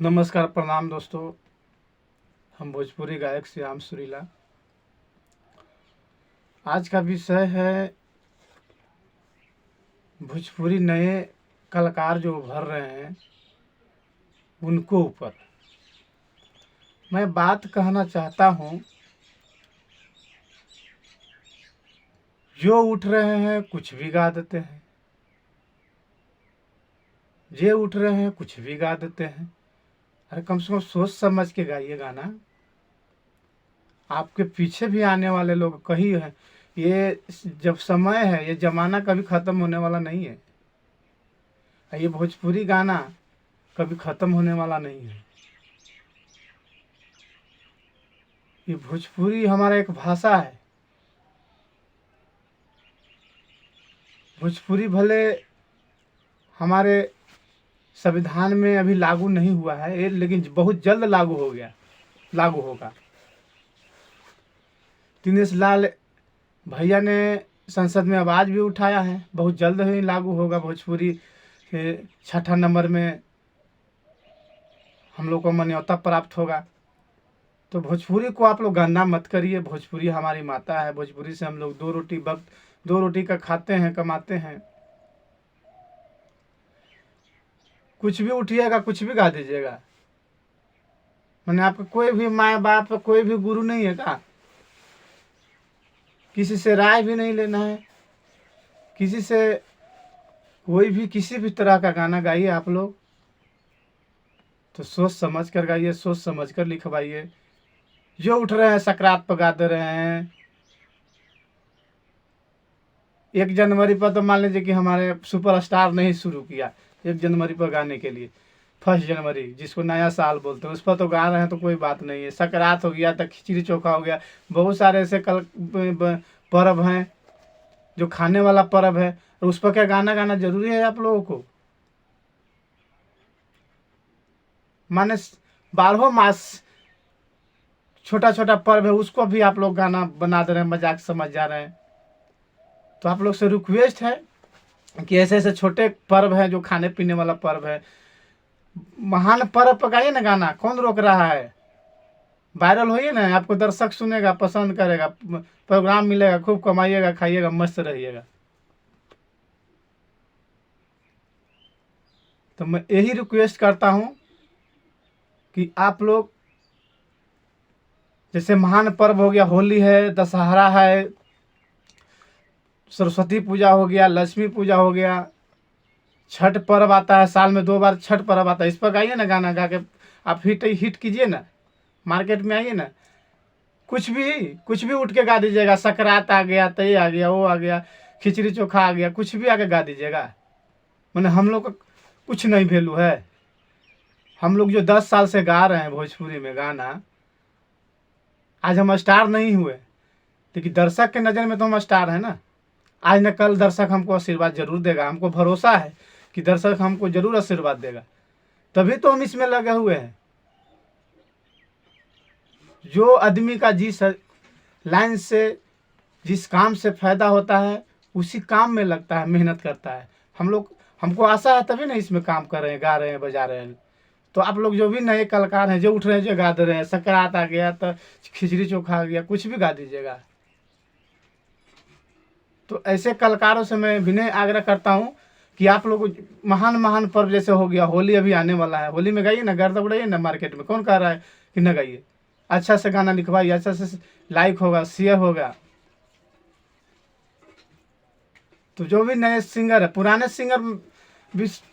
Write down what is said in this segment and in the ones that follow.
नमस्कार, प्रणाम दोस्तों। हम भोजपुरी गायक श्याम सुरीला। आज का विषय है भोजपुरी नए कलाकार जो उभर रहे हैं उनको ऊपर मैं बात कहना चाहता हूँ। जो उठ रहे हैं कुछ भी गा देते हैं, जे उठ रहे हैं कुछ भी गा देते हैं। अरे कम से कम सोच समझ के गाइए गाना। आपके पीछे भी आने वाले लोग कही हैं। ये जब समय है, ये ज़माना कभी ख़त्म होने वाला नहीं है। ये भोजपुरी गाना कभी ख़त्म होने वाला नहीं है। ये भोजपुरी हमारा एक भाषा है। भोजपुरी भले हमारे संविधान में अभी लागू नहीं हुआ है ये, लेकिन बहुत जल्द लागू होगा। दिनेश लाल भैया ने संसद में आवाज़ भी उठाया है, बहुत जल्द ही लागू होगा। भोजपुरी छठा नंबर में हम लोग को मान्यता प्राप्त होगा। तो भोजपुरी को आप लोग गंदा मत करिए। भोजपुरी हमारी माता है। भोजपुरी से हम लोग दो रोटी का खाते हैं, कमाते हैं। कुछ भी उठिएगा, कुछ भी गा दीजिएगा। मैंने आपका कोई भी माँ बाप, कोई भी गुरु नहीं है का? किसी से राय भी नहीं लेना है। किसी से कोई भी किसी भी तरह का गाना गाइए आप लोग तो सोच समझ कर गाइए, सोच समझ कर लिखवाइए। जो उठ रहे हैं सकरात पर गा दे रहे हैं। 1 जनवरी पर तो मान लीजिए कि हमारे सुपरस्टार ने ही शुरू किया 1 जनवरी पर गाने के लिए। 1 जनवरी जिसको नया साल बोलते हैं, उस पर तो गा रहे हैं तो कोई बात नहीं है। सकरात हो गया तो खिचड़ी चोखा हो गया। बहुत सारे ऐसे पर्व हैं जो खाने वाला पर्व है, और उस पर क्या गाना जरूरी है आप लोगों को? माने 12 मास छोटा छोटा पर्व है, उसको भी आप लोग गाना बना दे रहे हैं, मजाक समझ जा रहे हैं। तो आप लोग से रिक्वेस्ट है कि ऐसे ऐसे छोटे पर्व हैं जो खाने पीने वाला पर्व है, महान पर्व पर गाइए ना गाना। कौन रोक रहा है? वायरल होइए ना, आपको दर्शक सुनेगा, पसंद करेगा, प्रोग्राम मिलेगा, खूब कमाइएगा, खाइएगा, मस्त रहिएगा। तो मैं यही रिक्वेस्ट करता हूँ कि आप लोग, जैसे महान पर्व हो गया, होली है, दशहरा है, सरस्वती पूजा हो गया, लक्ष्मी पूजा हो गया, छठ पर्व आता है, साल में 2 बार छठ पर्व आता है। इस पर गाइए ना गाना, गा के आप हिट कीजिए ना, मार्केट में आइए ना। कुछ भी उठ के गा दीजिएगा। सकरात आ गया तो ये आ गया, वो आ गया, खिचड़ी चोखा आ गया, कुछ भी आके गा दीजिएगा। मैंने हम लोग का कुछ नहीं वैल्यू है। हम लोग जो 10 साल से गा रहे हैं भोजपुरी में गाना, आज हम स्टार नहीं हुए, लेकिन दर्शक के नज़र में तो हम स्टार हैं ना। आज न कल दर्शक हमको आशीर्वाद जरूर देगा। हमको भरोसा है कि दर्शक हमको जरूर आशीर्वाद देगा, तभी तो हम इसमें लगे हुए हैं। जो आदमी का जिस लाइन से, जिस काम से फायदा होता है, उसी काम में लगता है, मेहनत करता है। हमको आशा है तभी ना इसमें काम कर रहे हैं, गा रहे हैं, बजा रहे हैं। तो आप लोग जो भी नए कलाकार हैं, जो उठ रहे हैं, जो गा दे रहे हैं, सकरात आ गया तो खिचड़ी चोखा आ गया, कुछ भी गा दीजिएगा। तो ऐसे कलाकारों से मैं विनय आग्रह करता हूँ कि आप लोग महान पर्व जैसे हो गया, होली अभी आने वाला है, होली में गाइए ना, गर्दा उड़ाइए ना। मार्केट में कौन कह रहा है कि ना गाइए? अच्छा से गाना लिखवाइए, अच्छा से लाइक होगा, शेयर होगा। तो जो भी नए सिंगर है, पुराने सिंगर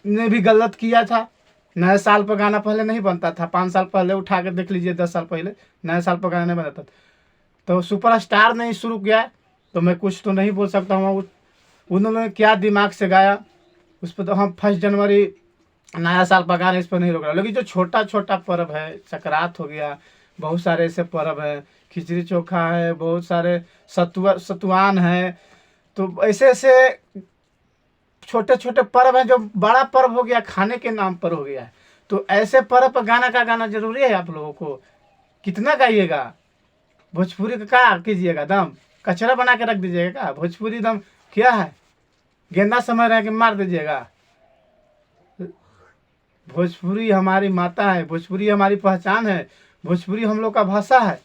ने भी गलत किया था। नए साल पर गाना पहले नहीं बनता था। 5 साल पहले उठा के देख लीजिए, 10 साल पहले नए साल पर गाना नहीं बनता था। तो सुपरस्टार ने शुरू किया, तो मैं कुछ तो नहीं बोल सकता हूँ। उन्होंने क्या दिमाग से गाया उस पर तो हम 1 जनवरी नया साल पर गाना, इस पर नहीं रोक रहा। लेकिन जो छोटा छोटा पर्व है, सकरात हो गया, बहुत सारे ऐसे पर्व हैं, खिचड़ी चोखा है, बहुत सारे सतुआन है। तो ऐसे ऐसे छोटे छोटे पर्व हैं जो बड़ा पर्व हो गया, खाने के नाम पर हो गया है। तो ऐसे पर्व पर गाना का गाना जरूरी है। आप लोगों को कितना गाइएगा? भोजपुरी का क्या कीजिएगा? दम कचरा बना के रख दीजिएगा क्या? भोजपुरी दम क्या है? गेंदा समझ रहे हैं कि मार दीजिएगा? भोजपुरी हमारी माता है, भोजपुरी हमारी पहचान है, भोजपुरी हम लोग का भाषा है।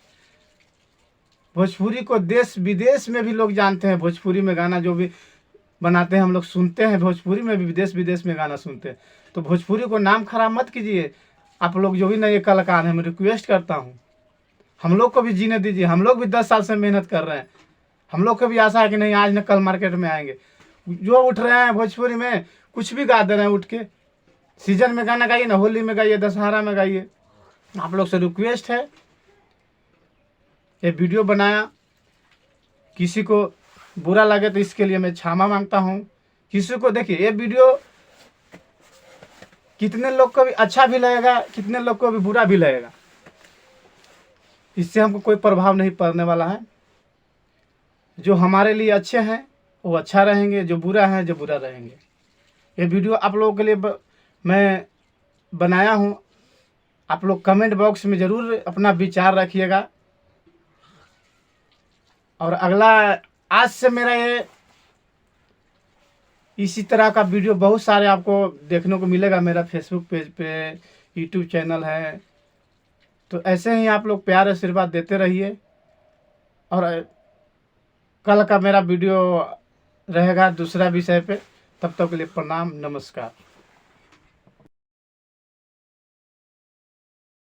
भोजपुरी को देश विदेश में भी लोग जानते हैं। भोजपुरी में गाना जो भी बनाते हैं हम लोग सुनते हैं, भोजपुरी में भी देश विदेश में गाना सुनते हैं। तो भोजपुरी को नाम खराब मत कीजिए। आप लोग जो भी नए कलाकार हैं, मैं रिक्वेस्ट करता हूँ, हम लोग को भी जीने दीजिए। हम लोग भी 10 साल से मेहनत कर रहे हैं। हम लोग को भी आशा है कि नहीं आज न कल मार्केट में आएंगे। जो उठ रहे हैं भोजपुरी में कुछ भी गा दे रहे हैं, उठ के सीजन में गाना गाइए ना, होली में गाइए, दशहरा में गाइए। आप लोग से रिक्वेस्ट है, ये वीडियो बनाया, किसी को बुरा लगे तो इसके लिए मैं क्षमा मांगता हूँ। किसी को देखिए ये वीडियो कितने लोग को भी अच्छा भी लगेगा, कितने लोग को भी बुरा भी लगेगा, इससे हमको कोई प्रभाव नहीं पड़ने वाला है। जो हमारे लिए अच्छे हैं वो अच्छा रहेंगे, जो बुरा है जो बुरा रहेंगे। ये वीडियो आप लोगों के लिए मैं बनाया हूँ। आप लोग कमेंट बॉक्स में ज़रूर अपना विचार रखिएगा। और अगला आज से मेरा ये इसी तरह का वीडियो बहुत सारे आपको देखने को मिलेगा। मेरा फेसबुक पेज पे, यूट्यूब चैनल है, तो ऐसे ही आप लोग प्यार आशीर्वाद देते रहिए। और कल का मेरा वीडियो रहेगा दूसरा विषय पे। तब तक के लिए प्रणाम, नमस्कार।